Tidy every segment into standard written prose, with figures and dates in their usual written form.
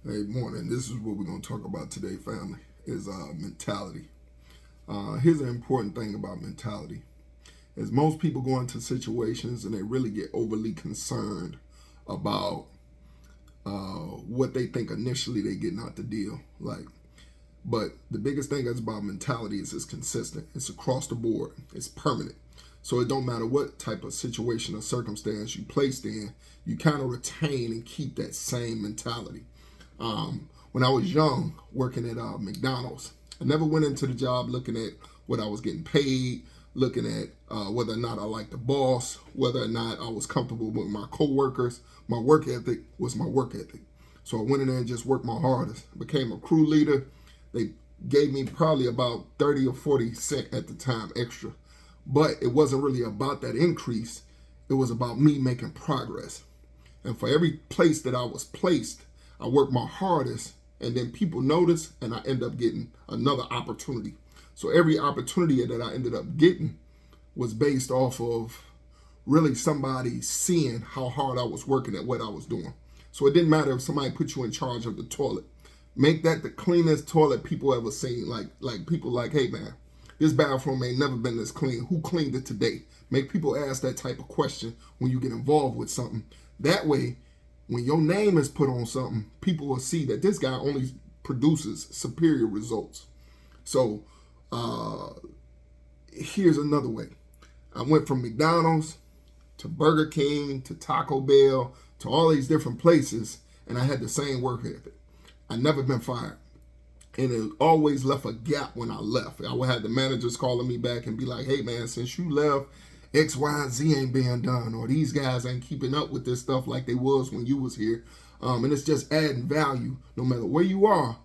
Hey, morning. This is what we're going to talk about today, family, is mentality. Here's an important thing about mentality is most people go into situations and they really get overly concerned about what they think initially they getting out the deal. But the biggest thing that's about mentality is it's consistent. It's across the board. It's permanent. So it don't matter what type of situation or circumstance you placed in, you kind of retain and keep that same mentality. When I was young, working at McDonald's, I never went into the job looking at what I was getting paid, looking at whether or not I liked the boss, whether or not I was comfortable with my coworkers. My work ethic was my work ethic. So I went in there and just worked my hardest. Became a crew leader. They gave me probably about 30 or 40 cents at the time extra. But it wasn't really about that increase. It was about me making progress. And for every place that I was placed, I worked my hardest, and then people noticed, and I end up getting another opportunity. So every opportunity that I ended up getting was based off of really somebody seeing how hard I was working at what I was doing. So it didn't matter if somebody put you in charge of the toilet. Make that the cleanest toilet people ever seen. Like people like, hey man, this bathroom ain't never been this clean. Who cleaned it today? Make people ask that type of question when you get involved with something. That way, when your name is put on something, people will see that this guy only produces superior results. So here's another way. I went from McDonald's to Burger King to Taco Bell to all these different places, and I had the same work ethic. I never been fired. And it always left a gap when I left. I would have the managers calling me back and be like, hey man, since you left, X, Y, and Z ain't being done, or these guys ain't keeping up with this stuff like they was when you was here. And it's just adding value, no matter where you are,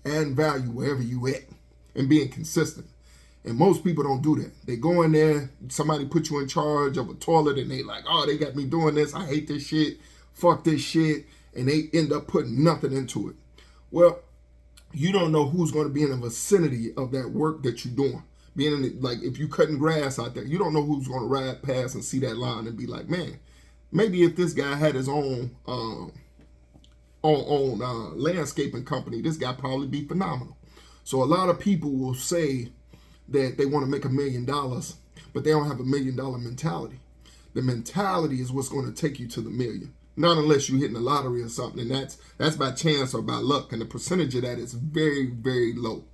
adding value wherever you at, and being consistent. And most people don't do that. They go in there, somebody put you in charge of a toilet, and they like, oh, they got me doing this. I hate this shit. Fuck this shit. And they end up putting nothing into it. Well, you don't know who's going to be in the vicinity of that work that you're doing. Being in the, like if you cutting grass out there, you don't know who's going to ride past and see that line and be like, man, maybe if this guy had his own landscaping company, this guy probably be phenomenal. So a lot of people will say that they want to make $1 million, but they don't have $1 million mentality. The mentality is what's going to take you to the million. Not unless you're hitting the lottery or something, and that's by chance or by luck. And the percentage of that is very, very low.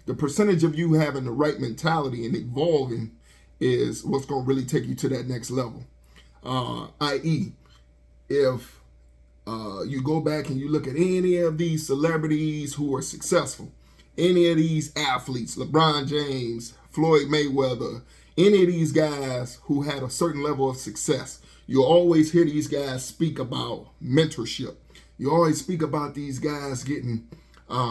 The percentage of you having the right mentality and evolving is what's going to really take you to that next level. I.e., if you go back and you look at any of these celebrities who are successful, any of these athletes, LeBron James, Floyd Mayweather, any of these guys who had a certain level of success, you always hear these guys speak about mentorship. You always speak about these guys getting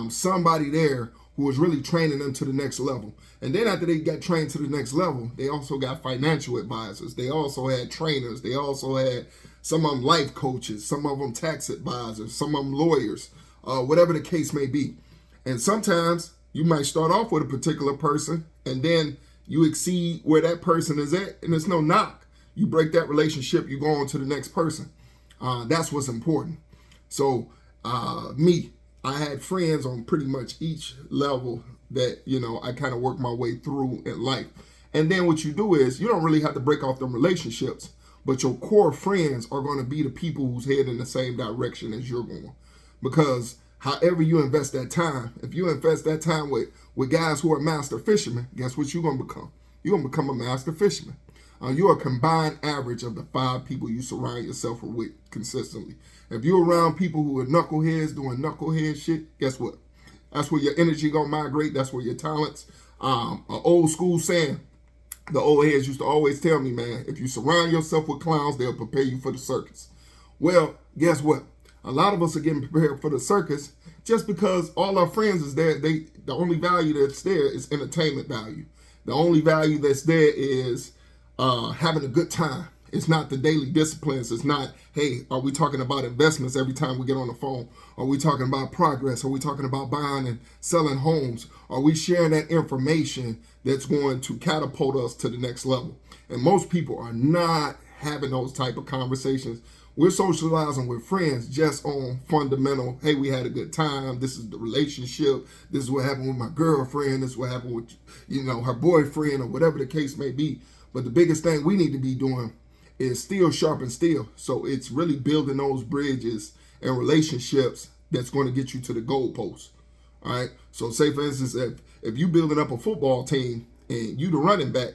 somebody there who was really training them to the next level. And then after they got trained to the next level, they also got financial advisors. They also had trainers. They also had some of them life coaches, some of them tax advisors, some of them lawyers, whatever the case may be. And sometimes you might start off with a particular person and then you exceed where that person is at, and it's no knock. You break that relationship, you go on to the next person. That's what's important. So I had friends on pretty much each level that, I kind of worked my way through in life. And then what you do is you don't really have to break off them relationships, but your core friends are going to be the people who's heading in the same direction as you're going. Because however you invest that time, if you invest that time with guys who are master fishermen, guess what you're going to become? You're going to become a master fisherman. You're a combined average of the 5 people you surround yourself with consistently. If you're around people who are knuckleheads doing knucklehead shit, guess what? That's where your energy gonna migrate. That's where your talents. An old school saying, the old heads used to always tell me, man, if you surround yourself with clowns, they'll prepare you for the circus. Well, guess what? A lot of us are getting prepared for the circus just because all our friends is there. The only value that's there is entertainment value. The only value that's there is having a good time. It's not the daily disciplines. It's not, hey, are we talking about investments every time we get on the phone? Are we talking about progress? Are we talking about buying and selling homes? Are we sharing that information that's going to catapult us to the next level? And most people are not having those type of conversations We're socializing with friends just on fundamental, hey, we had a good time. This is the relationship. This is what happened with my girlfriend. This is what happened with, her boyfriend or whatever the case may be. But the biggest thing we need to be doing is steel sharpen steel. So it's really building those bridges and relationships that's going to get you to the goalpost. All right. So say, for instance, if you building up a football team and you the running back,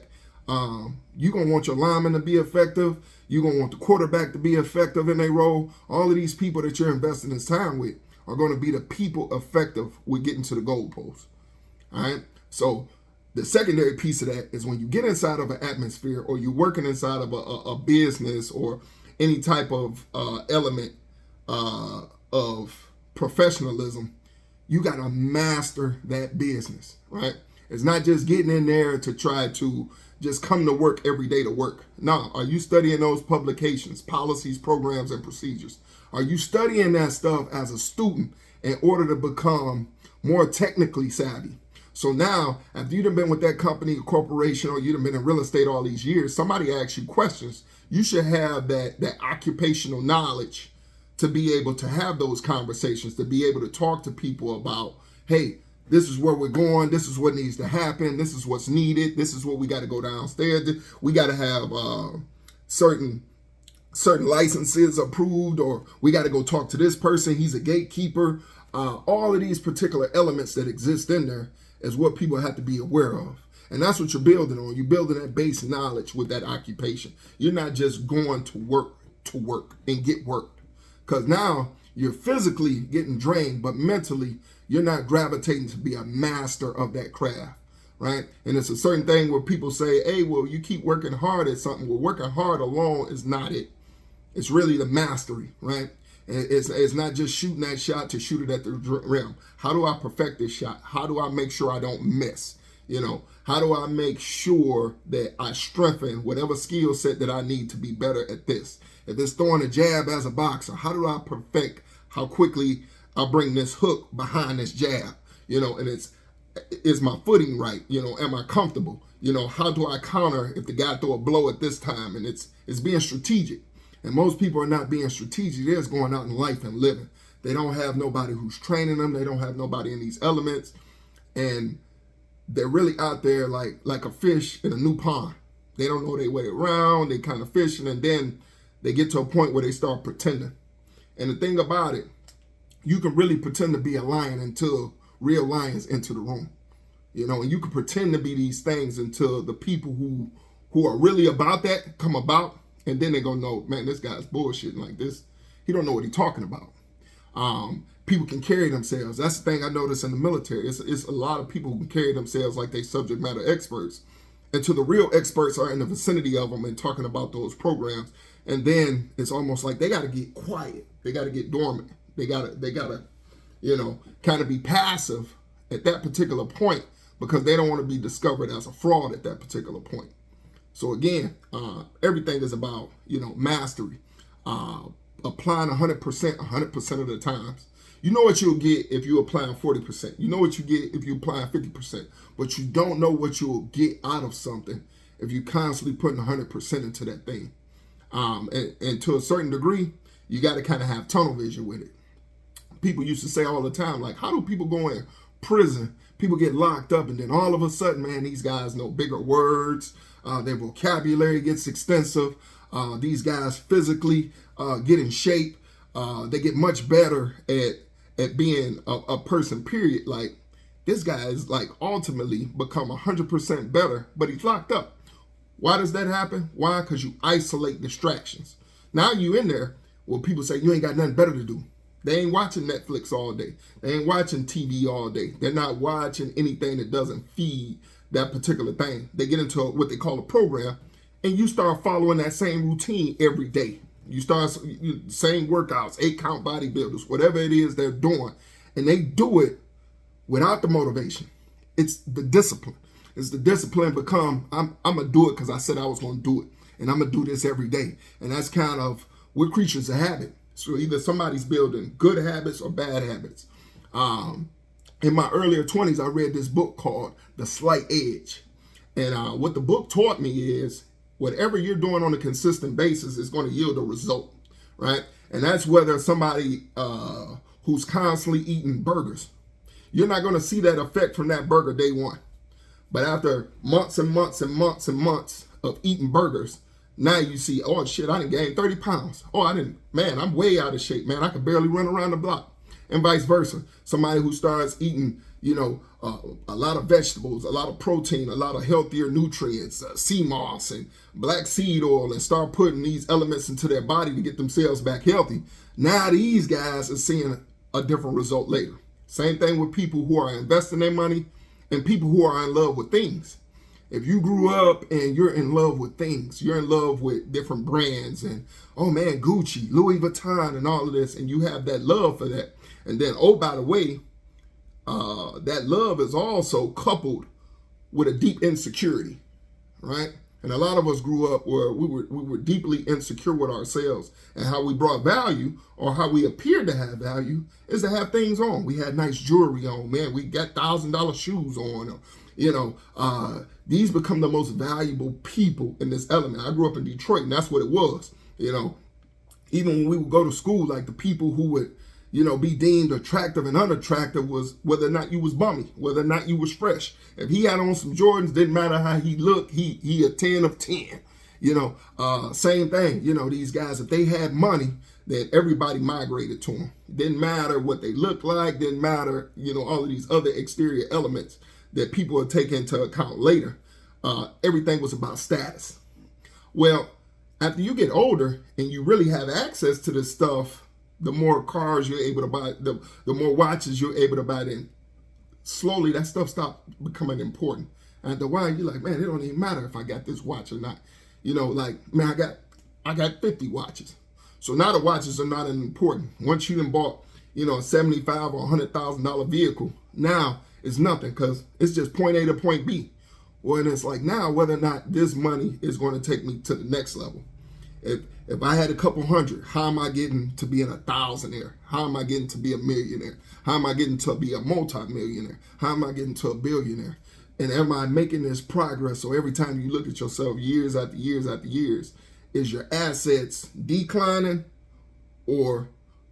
you're going to want your lineman to be effective. You're going to want the quarterback to be effective in their role. All of these people that you're investing this time with are going to be the people effective with getting to the goalpost. All right. So the secondary piece of that is when you get inside of an atmosphere or you're working inside of a business or any type of element of professionalism, you got to master that business, right? It's not just getting in there to try to just come to work every day to work. No, are you studying those publications, policies, programs, and procedures? Are you studying that stuff as a student in order to become more technically savvy? So now, after you've been with that company or corporation, or you've been in real estate all these years, somebody asks you questions, you should have that occupational knowledge to be able to have those conversations, to be able to talk to people about, hey, this is where we're going. This is what needs to happen. This is what's needed. This is what we got to go downstairs. We got to have certain licenses approved, or we got to go talk to this person. He's a gatekeeper. All of these particular elements that exist in there is what people have to be aware of. And that's what you're building on. You're building that base knowledge with that occupation. You're not just going to work and get worked. Because now you're physically getting drained, but mentally you're not gravitating to be a master of that craft, right? And it's a certain thing where people say, hey, well, you keep working hard at something. Well, working hard alone is not it. It's really the mastery, right? It's not just shooting that shot to shoot it at the rim. How do I perfect this shot? How do I make sure I don't miss? How do I make sure that I strengthen whatever skill set that I need to be better at this? If it's throwing a jab as a boxer, how do I perfect how quickly I bring this hook behind this jab? And is my footing right? Am I comfortable? How do I counter if the guy throw a blow at this time? And it's being strategic. And most people are not being strategic. They're just going out in life and living. They don't have nobody who's training them. They don't have nobody in these elements. And they're really out there like a fish in a new pond. They don't know their way around. They kind of fishing, and then they get to a point where they start pretending. And the thing about it, you can really pretend to be a lion until real lions enter the room. And you can pretend to be these things until the people who are really about that come about, and then they're going to know, man, this guy's bullshitting like this. He don't know what he's talking about. People can carry themselves. That's the thing I notice in the military. It's a lot of people who can carry themselves like they subject matter experts, until the real experts are in the vicinity of them and talking about those programs. And then it's almost like they got to get quiet. They got to get dormant. They got to, kind of be passive at that particular point, because they don't want to be discovered as a fraud at that particular point. So again, everything is about, mastery, applying 100% of the times. You know what you'll get if you're applying 40%. You know what you get if you're applying 50%. But you don't know what you'll get out of something if you're constantly putting 100% into that thing. And to a certain degree, you got to kind of have tunnel vision with it. People used to say all the time, like, how do people go in prison? People get locked up, and then all of a sudden, man, these guys know bigger words. Their vocabulary gets extensive. These guys physically get in shape. They get much better at being a person, period. Like, this guy is like ultimately become 100% better, but he's locked up. Why does that happen? Why? Because you isolate distractions. Now you in there, well, people say you ain't got nothing better to do. They ain't watching Netflix all day. They ain't watching TV all day. They're not watching anything that doesn't feed that particular thing. They get into what they call a program, and you start following that same routine every day. You start same workouts, 8-count bodybuilders, whatever it is they're doing, and they do it without the motivation. It's the discipline. It's the discipline become, I'm going to do it because I said I was going to do it, and I'm going to do this every day. And that's kind of, we're creatures of habit. So either somebody's building good habits or bad habits. In my earlier 20s, I read this book called The Slight Edge. And what the book taught me is whatever you're doing on a consistent basis is going to yield a result, right? And that's whether somebody who's constantly eating burgers. You're not going to see that effect from that burger day one. But after months and months and months and months of eating burgers, now you see, oh shit, I done gained 30 pounds. Oh, man, I'm way out of shape, man. I can barely run around the block. And vice versa. Somebody who starts eating, a lot of vegetables, a lot of protein, a lot of healthier nutrients, sea moss and black seed oil, and start putting these elements into their body to get themselves back healthy. Now these guys are seeing a different result later. Same thing with people who are investing their money and people who are in love with things. If you grew up and you're in love with things, you're in love with different brands and, oh man, Gucci, Louis Vuitton and all of this, and you have that love for that. And then, oh, by the way, that love is also coupled with a deep insecurity, right? And a lot of us grew up where we were deeply insecure with ourselves, and how we brought value, or how we appeared to have value, is to have things on. We had nice jewelry on, man. We got $1,000 shoes on. These become the most valuable people in this element. I grew up in Detroit, and that's what it was. Even when we would go to school, like the people who would, be deemed attractive and unattractive was whether or not you was bummy, whether or not you was fresh. If he had on some Jordans, didn't matter how he looked, he a 10 of 10. Same thing. These guys, if they had money, then everybody migrated to them. Didn't matter what they looked like, didn't matter, all of these other exterior elements that people will take into account later. Everything was about status. Well, after you get older and you really have access to this stuff, the more cars you're able to buy, the more watches you're able to buy, then slowly that stuff stopped becoming important. And after a while, you're like, man, it don't even matter if I got this watch or not. Man, I got 50 watches. So now the watches are not important. Once you done bought, a $75,000 or $100,000 vehicle, now it's nothing, because it's just point A to point B. Well, and it's like, now whether or not this money is going to take me to the next level. If I had a couple hundred, how am I getting to being a thousandaire? How am I getting to be a millionaire? How am I getting to be a multimillionaire? How am I getting to a billionaire? And am I making this progress? So every time you look at yourself years after years after years, is your assets declining? And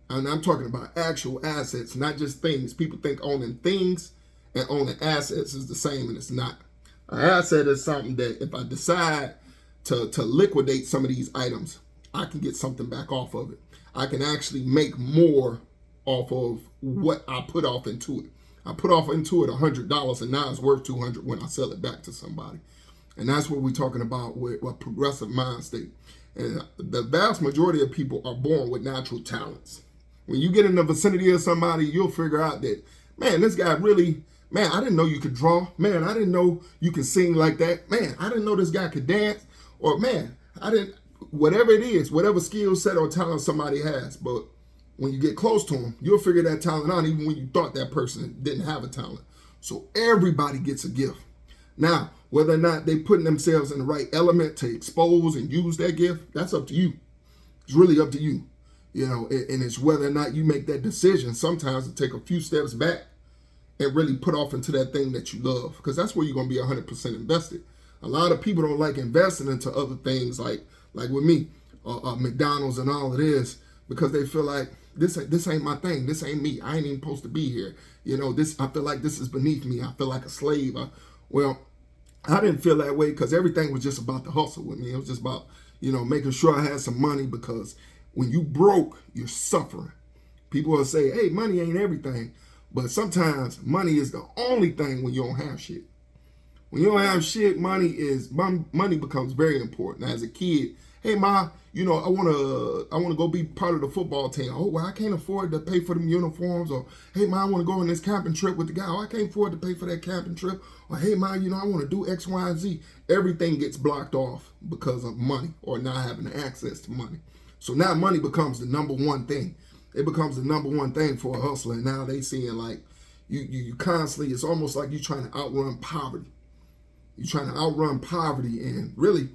I'm talking about actual assets, not just things. People think owning things and owning assets is the same, and it's not. An asset is something that if I decide to liquidate some of these items, I can get something back off of it. I can actually make more off of what I put off into it. I put off into it $100, and now it's worth $200 when I sell it back to somebody. And that's what we're talking about with a progressive mind state. And the vast majority of people are born with natural talents. When you get in the vicinity of somebody, you'll figure out that, man, this guy really, man, I didn't know you could draw. Man, I didn't know you could sing like that. Man, I didn't know this guy could dance. Or, man, whatever it is, whatever skill set or talent somebody has. But when you get close to them, you'll figure that talent out even when you thought that person didn't have a talent. So everybody gets a gift. Now, whether or not they putting themselves in the right element to expose and use that gift, that's up to you. It's really up to you. And it's whether or not you make that decision sometimes to take a few steps back and really put off into that thing that you love, because that's where you're going to be 100% invested. A lot of people don't like investing into other things like with me, McDonald's and all of this, because they feel like this ain't my thing. This ain't me. I ain't even supposed to be here. I feel like this is beneath me. I feel like a slave. I didn't feel that way, because everything was just about the hustle with me. It was just about, making sure I had some money, because when you broke, you're suffering. People will say, hey, money ain't everything. But sometimes money is the only thing when you don't have shit. When you don't have shit, money becomes very important. As a kid, hey, Ma, I want to go be part of the football team. Oh, well, I can't afford to pay for them uniforms. Or, hey, Ma, I want to go on this camping trip with the guy. Oh, I can't afford to pay for that camping trip. Or, hey, Ma, I want to do X, Y, and Z. Everything gets blocked off because of money or not having access to money. So now money becomes the number one thing. It becomes the number one thing for a hustler. And now they seeing like you constantly, it's almost like you're trying to outrun poverty. You're trying to outrun poverty, and really,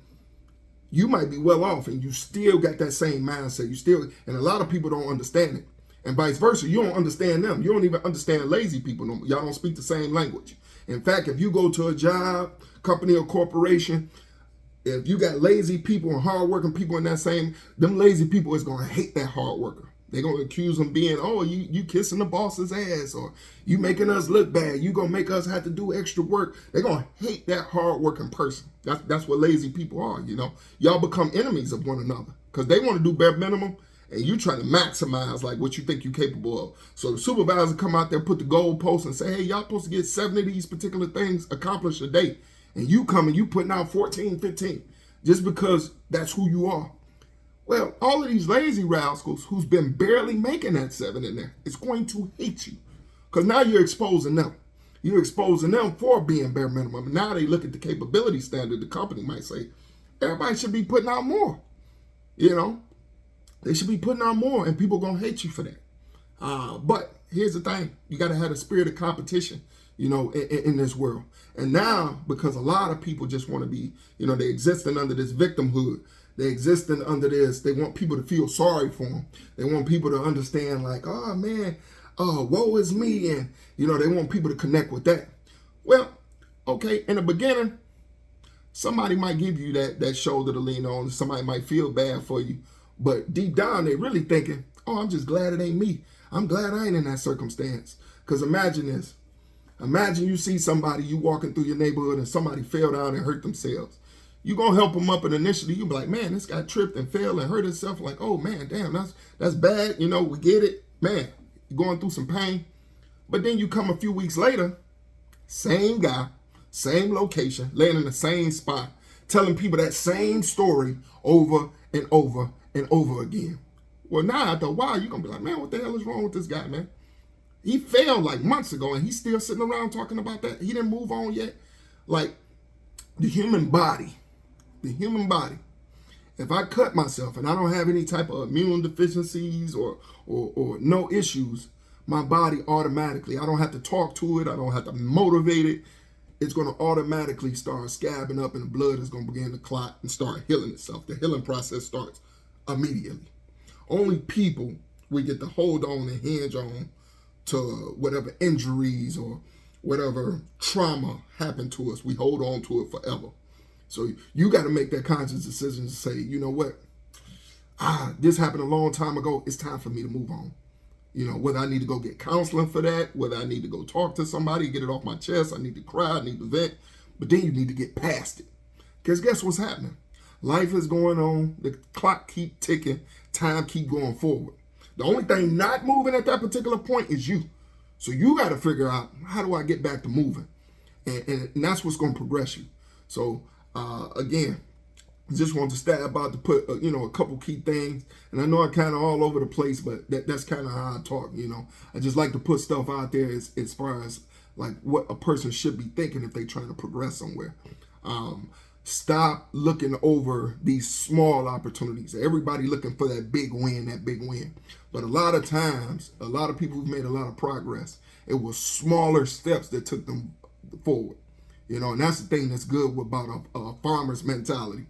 you might be well off and you still got that same mindset. And a lot of people don't understand it. And vice versa, you don't understand them. You don't even understand lazy people. Y'all don't speak the same language. In fact, if you go to a job, company or corporation, If you got lazy people and hardworking people in that same, them lazy people is gonna hate that hard worker. They're gonna accuse them being, oh, you kissing the boss's ass, or you making us look bad. You gonna make us have to do extra work. They're gonna hate that hardworking person. That's what lazy people are. Y'all become enemies of one another because they want to do bare minimum, and you trying to maximize like what you think you're capable of. So the supervisor come out there, put the goal post, and say, hey, y'all supposed to get 7 of these particular things accomplished a day. And you come and you putting out 14, 15, just because that's who you are. Well, all of these lazy rascals who's been barely making that 7 in there is going to hate you. Because now you're exposing them. You're exposing them for being bare minimum. And now they look at the capability standard. The company might say, everybody should be putting out more. They should be putting out more, and people are going to hate you for that. But here's the thing. You got to have a spirit of competition, in this world. And now, because a lot of people just want to be, they existing under this victimhood. They existing under this. They want people to feel sorry for them. They want people to understand like, oh, man, woe is me. And, they want people to connect with that. Well, okay, in the beginning, somebody might give you that shoulder to lean on. Somebody might feel bad for you. But deep down, they really thinking, oh, I'm just glad it ain't me. I'm glad I ain't in that circumstance. Because imagine this. Imagine you see somebody, you walking through your neighborhood and somebody fell down and hurt themselves. You going to help them up, and initially you be like, man, this guy tripped and fell and hurt himself. Like, oh, man, damn, that's bad. We get it. Man, you're going through some pain. But then you come a few weeks later, same guy, same location, laying in the same spot, telling people that same story over and over and over again. Well, now after a while, you're going to be like, man, what the hell is wrong with this guy, man? He fell like months ago, and he's still sitting around talking about that. He didn't move on yet. Like, the human body, if I cut myself and I don't have any type of immune deficiencies or no issues, my body automatically, I don't have to talk to it, I don't have to motivate it, it's going to automatically start scabbing up, and the blood is going to begin to clot and start healing itself. The healing process starts immediately. Only people we get to hold on and hinge on to whatever injuries or whatever trauma happened to us, we hold on to it forever. So you got to make that conscious decision to say, you know what? This happened a long time ago. It's time for me to move on. Whether I need to go get counseling for that, whether I need to go talk to somebody, get it off my chest, I need to cry, I need to vent. But then you need to get past it. Because guess what's happening? Life is going on. The clock keep ticking. Time keep going forward. The only thing not moving at that particular point is you. So you got to figure out, how do I get back to moving? And that's what's going to progress you. So, again, just want to stab out to put, a couple key things. And I know I'm kind of all over the place, but that's kind of how I talk, I just like to put stuff out there as far as like what a person should be thinking if they're trying to progress somewhere. Stop looking over these small opportunities. Everybody looking for that big win. But a lot of times, a lot of people who've made a lot of progress, it was smaller steps that took them forward. And that's the thing that's good about a farmer's mentality.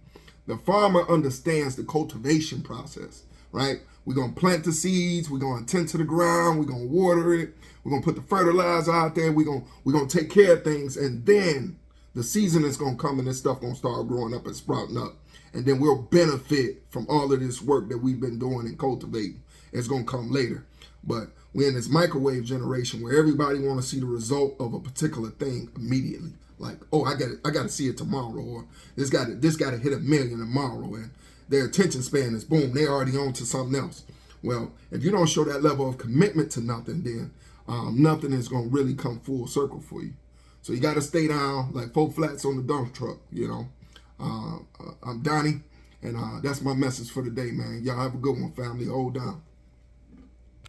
The farmer understands the cultivation process, right? We're going to plant the seeds. We're going to tend to the ground. We're going to water it. We're going to put the fertilizer out there. We're going to take care of things. And then the season is going to come and this stuff going to start growing up and sprouting up. And then we'll benefit from all of this work that we've been doing and cultivating. It's going to come later. But we're in this microwave generation where everybody want to see the result of a particular thing immediately. Like, oh, I got to see it tomorrow, or this got to hit 1 million tomorrow, and their attention span is boom, they're already on to something else. Well, if you don't show that level of commitment to nothing, then nothing is going to really come full circle for you. So you got to stay down like 4 flats on the dump truck. I'm Donnie, and that's my message for the day, man. Y'all have a good one, family. Hold down.